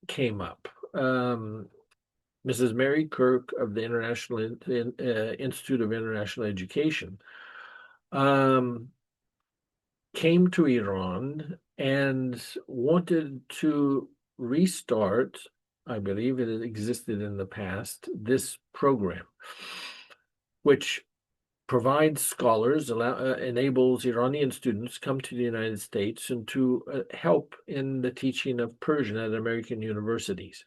came up. Mrs. Mary Kirk of the International Institute of International Education came to Iran and wanted to restart, I believe it existed in the past, this program, which provides scholars, enables Iranian students come to the United States and to help in the teaching of Persian at American universities.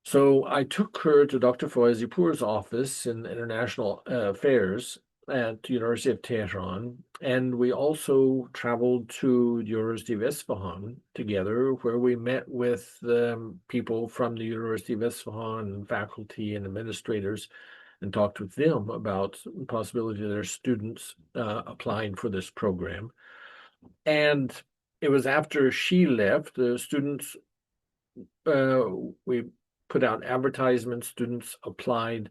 So I took her to Dr. Fawazipur's office in International Affairs at the University of Tehran, and we also traveled to the University of Isfahan together, where we met with people from the University of Isfahan, faculty and administrators, and talked with them about the possibility of their students applying for this program. And it was after she left, the students, we put out advertisements, students applied.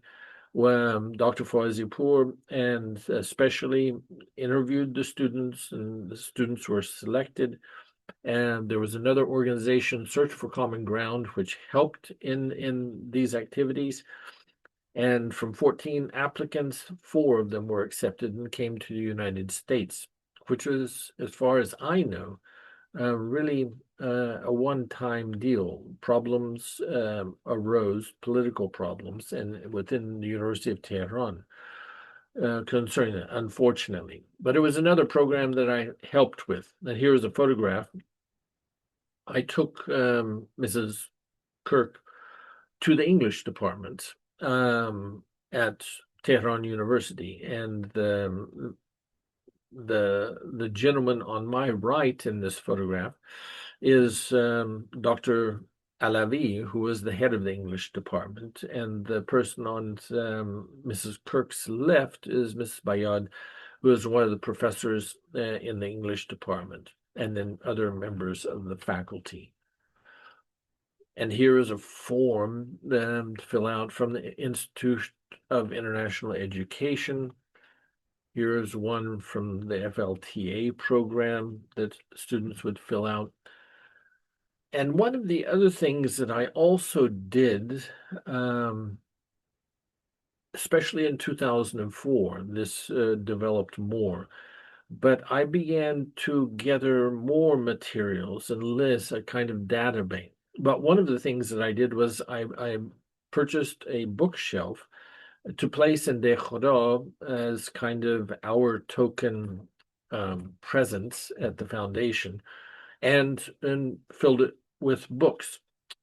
Dr. Fawazipur and especially interviewed the students, and the students were selected. And there was another organization, Search for Common Ground, which helped in these activities. And from 14 applicants, 4 of them were accepted and came to the United States, which was, as far as I know, really a one-time deal. Problems arose, political problems, and within the University of Tehran concerning it, unfortunately. But it was another program that I helped with. And here's a photograph. I took Mrs. Kirk to the English department at Tehran University, and the gentleman on my right in this photograph is Dr. Elahieh, who was the head of the English department, and the person on Mrs. Kirk's left is Mrs. Bayad, who is one of the professors in the English department, and then other members of the faculty. And here is a form to fill out from the Institute of International Education. Here's one from the FLTA program that students would fill out. And one of the other things that I also did, especially in 2004, this developed more, but I began to gather more materials and lists, a kind of database. But one of the things that I did was I purchased a bookshelf to place in Dehkhoda as kind of our token presence at the foundation, and filled it with books.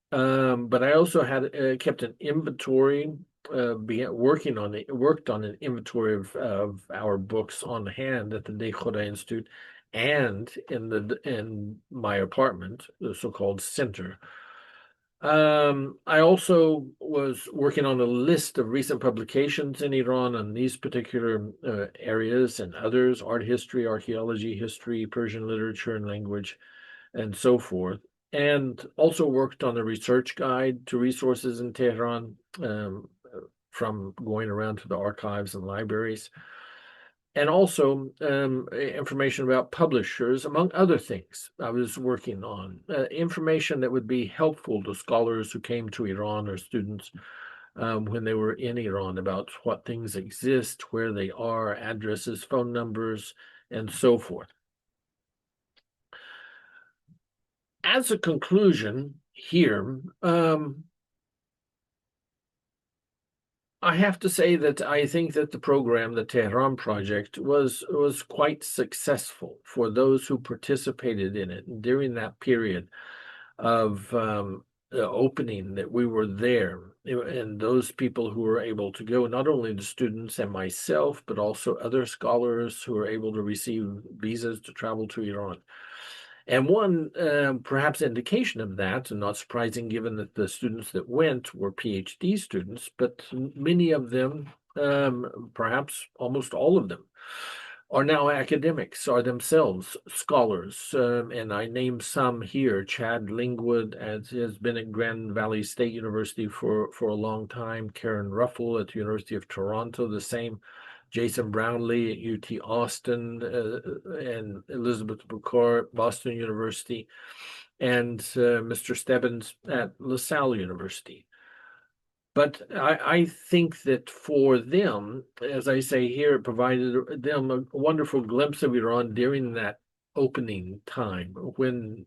But I also had kept an inventory, worked on an inventory of our books on hand at the Dehkhoda Institute and in my apartment, the so-called center. I also was working on a list of recent publications in Iran on these particular areas and others: art history, archaeology, history, Persian literature and language, and so forth. And also worked on a research guide to resources in Tehran, from going around to the archives and libraries. And also information about publishers, among other things I was working on. Information that would be helpful to scholars who came to Iran, or students when they were in Iran, about what things exist, where they are, addresses, phone numbers, and so forth. As a conclusion here, I have to say that I think that the program, the Tehran Project, was quite successful for those who participated in it. And during that period of the opening that we were there, and those people who were able to go, not only the students and myself, but also other scholars who were able to receive visas to travel to Iran. And one perhaps indication of that, and not surprising given that the students that went were PhD students, but many of them, perhaps almost all of them, are now academics, are themselves scholars. And I name some here. Chad Lingwood has been at Grand Valley State University for a long time. Karen Ruffle at the University of Toronto, the same. Jason Brownlee at UT Austin, and Elizabeth Bukar at Boston University, and Mr. Stebbins at LaSalle University. But I think that for them, as I say here, it provided them a wonderful glimpse of Iran during that opening time when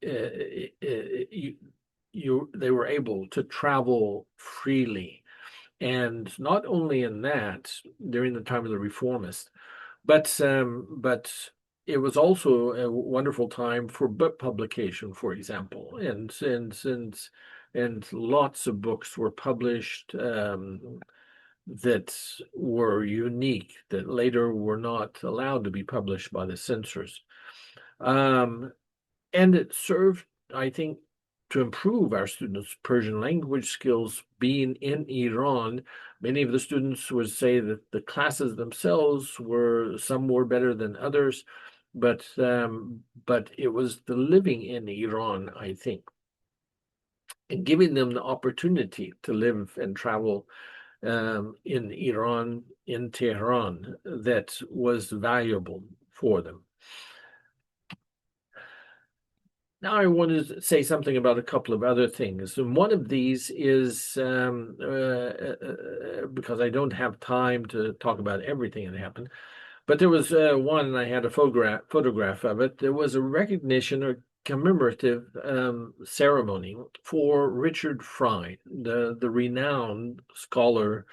they were able to travel freely. And not only in that, during the time of the reformists, but it was also a wonderful time for book publication, for example, and lots of books were published that were unique, that later were not allowed to be published by the censors. And it served, I think, to improve our students' Persian language skills. Being in Iran, many of the students would say that the classes themselves some were better than others, but it was the living in Iran, I think, and giving them the opportunity to live and travel in Iran, in Tehran, that was valuable for them. Now I want to say something about a couple of other things. And one of these is, because I don't have time to talk about everything that happened, but there was one, I had a photograph of it. There was a recognition or commemorative ceremony for Richard Fry, the renowned scholar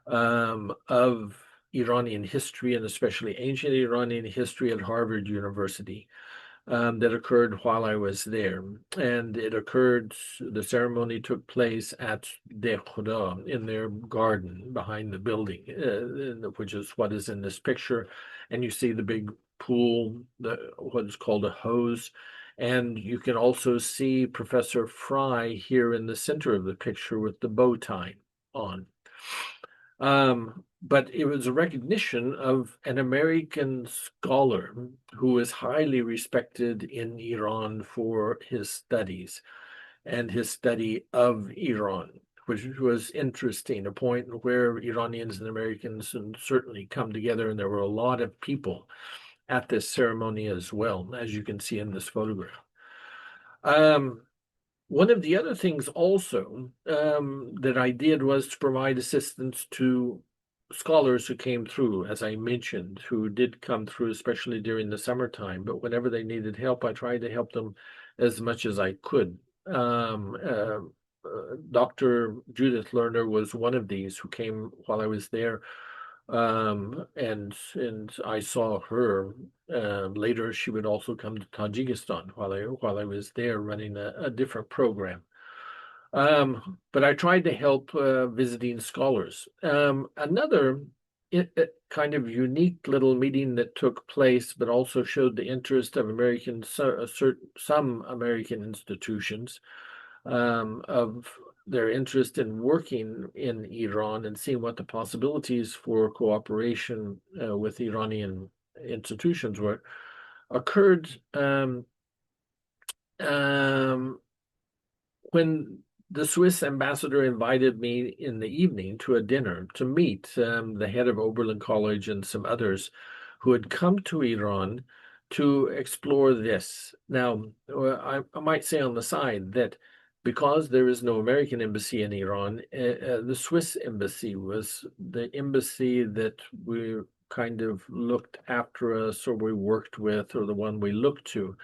of Iranian history, and especially ancient Iranian history, at Harvard University. That occurred while I was there. And the ceremony took place at Dehkhoda, in their garden behind the building, which is what is in this picture. And you see the big pool, what is called a hose. And you can also see Professor Fry here in the center of the picture with the bow tie on. But it was a recognition of an American scholar who is highly respected in Iran for his studies. and his study of Iran, which was interesting, a point where Iranians and Americans certainly come together, and there were a lot of people at this ceremony as well, as you can see in this photograph. One of the other things also that I did was to provide assistance to scholars who came through, as I mentioned, who did come through, especially during the summertime. But whenever they needed help, I tried to help them as much as I could. Dr. Judith Lerner was one of these who came while I was there. And I saw her later. She would also come to Tajikistan while I was there running a different program. But I tried to help visiting scholars. Another kind of unique little meeting that took place, but also showed the interest of some American institutions of their interest in working in Iran and seeing what the possibilities for cooperation with Iranian institutions were, occurred when the Swiss ambassador invited me in the evening to a dinner to meet the head of Oberlin College and some others who had come to Iran to explore this. Now, I might say on the side that because there is no American embassy in Iran, the Swiss embassy was the embassy that we kind of looked after us, or we worked with, or the one we looked to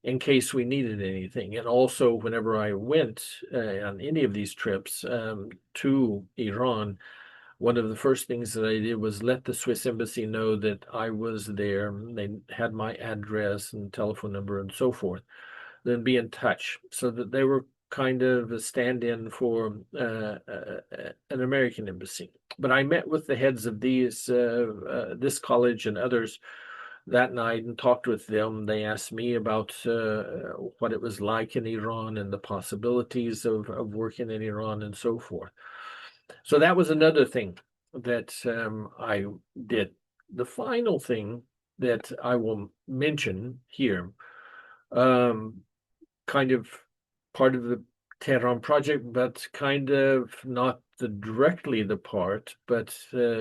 in case we needed anything. And also, whenever I went on any of these trips to Iran, one of the first things that I did was let the Swiss embassy know that I was there. They had my address and telephone number and so forth, then be in touch, so that they were kind of a stand-in for an American embassy. But I met with the heads of this college and others that night and talked with them. They asked me about what it was like in Iran and the possibilities of working in Iran and so forth. So that was another thing that I did. The final thing that I will mention here, kind of part of the Tehran Project, but kind of not directly the part, but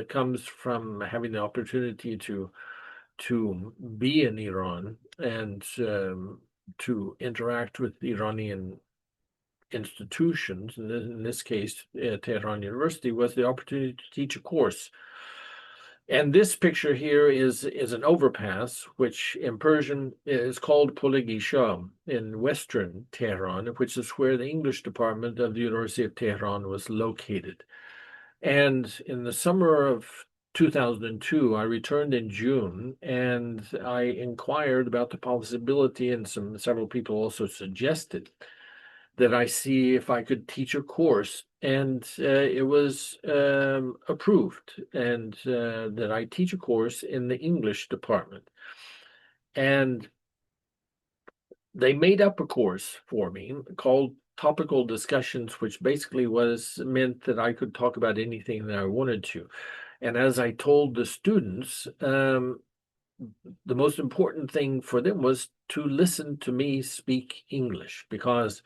comes from having the opportunity to be in Iran and to interact with Iranian institutions. In this case, Tehran University, was the opportunity to teach a course. And this picture here is an overpass, which in Persian is called Pul-e-Gisha in Western Tehran, which is where the English department of the University of Tehran was located. And in the summer of 2002, I returned in June, and I inquired about the possibility, and several people also suggested that I see if I could teach a course, and it was approved, and that I teach a course in the English department. And they made up a course for me called Topical Discussions, which basically meant that I could talk about anything that I wanted to. And as I told the students, the most important thing for them was to listen to me speak English, because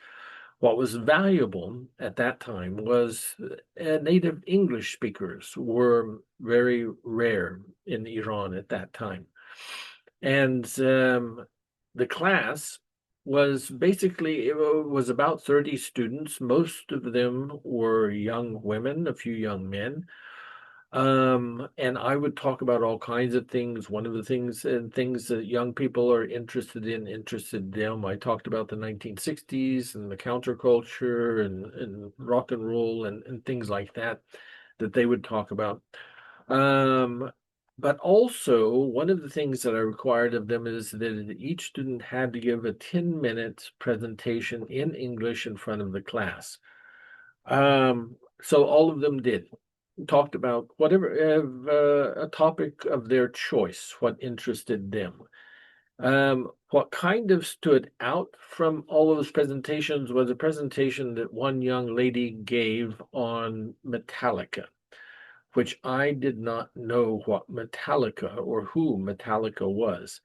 what was valuable at that time was native English speakers were very rare in Iran at that time. And the class was basically, it was about 30 students. Most of them were young women, a few young men. And I would talk about all kinds of things. One of the things that young people are interested them. I talked about the 1960s and the counterculture and rock and roll and things like that they would talk about. But also, one of the things that I required of them is that each student had to give a 10-minute presentation in English in front of the class. So all of them did. Talked about whatever a topic of their choice, what interested them. What kind of stood out from all of those presentations was a presentation that one young lady gave on Metallica, which I did not know what Metallica or who Metallica was.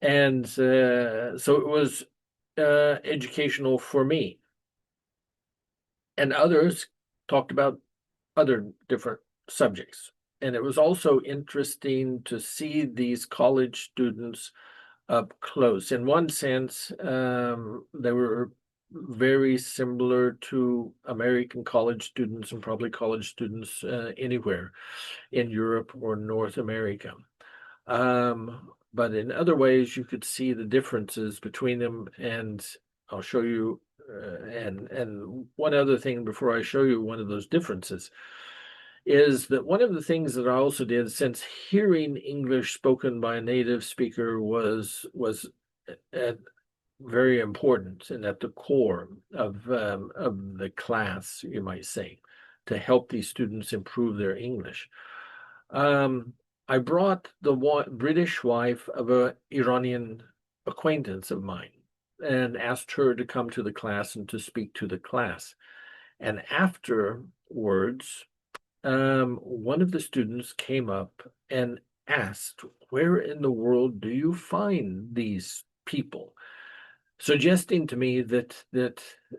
And so it was educational for me. and others talked about other different subjects. And it was also interesting to see these college students up close. In one sense, they were very similar to American college students and probably college students anywhere in Europe or North America. But in other ways, you could see the differences between them, and I'll show you. And one other thing before I show you one of those differences is that one of the things that I also did, since hearing English spoken by a native speaker was very important and at the core of the class, you might say, to help these students improve their English. I brought the British wife of an Iranian acquaintance of mine and asked her to come to the class and to speak to the class. And afterwards, one of the students came up and asked, "Where in the world do you find these people?" Suggesting to me that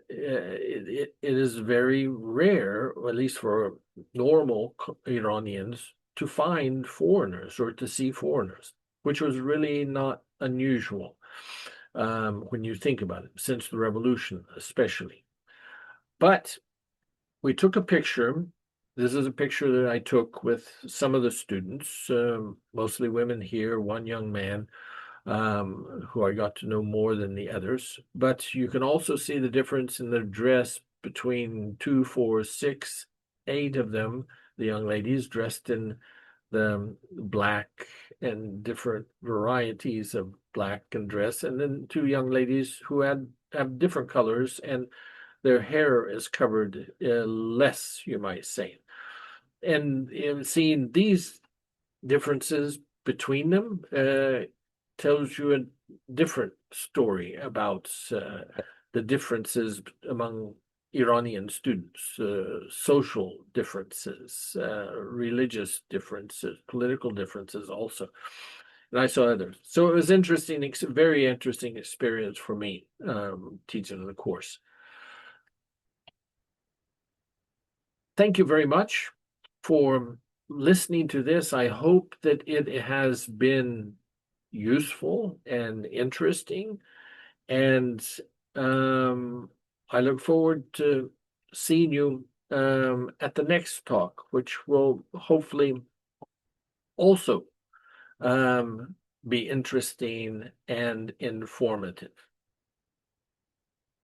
it is very rare, or at least for normal Iranians, to find foreigners or to see foreigners, which was really not unusual when you think about it, since the revolution especially. But we took a picture. This is a picture that I took with some of the students, mostly women here, one young man who I got to know more than the others. But you can also see the difference in the dress between 2, 4, 6, 8 of them, the young ladies dressed in the black and different varieties of black and dress, and then 2 young ladies who have different colors, and their hair is covered less, you might say. And in seeing these differences between them tells you a different story about the differences among Iranian students, social differences, religious differences, political differences also. And I saw others. So it was interesting, very interesting experience for me teaching the course. Thank you very much for listening to this. I hope that it has been useful and interesting. And I look forward to seeing you at the next talk, which will hopefully also be interesting and informative.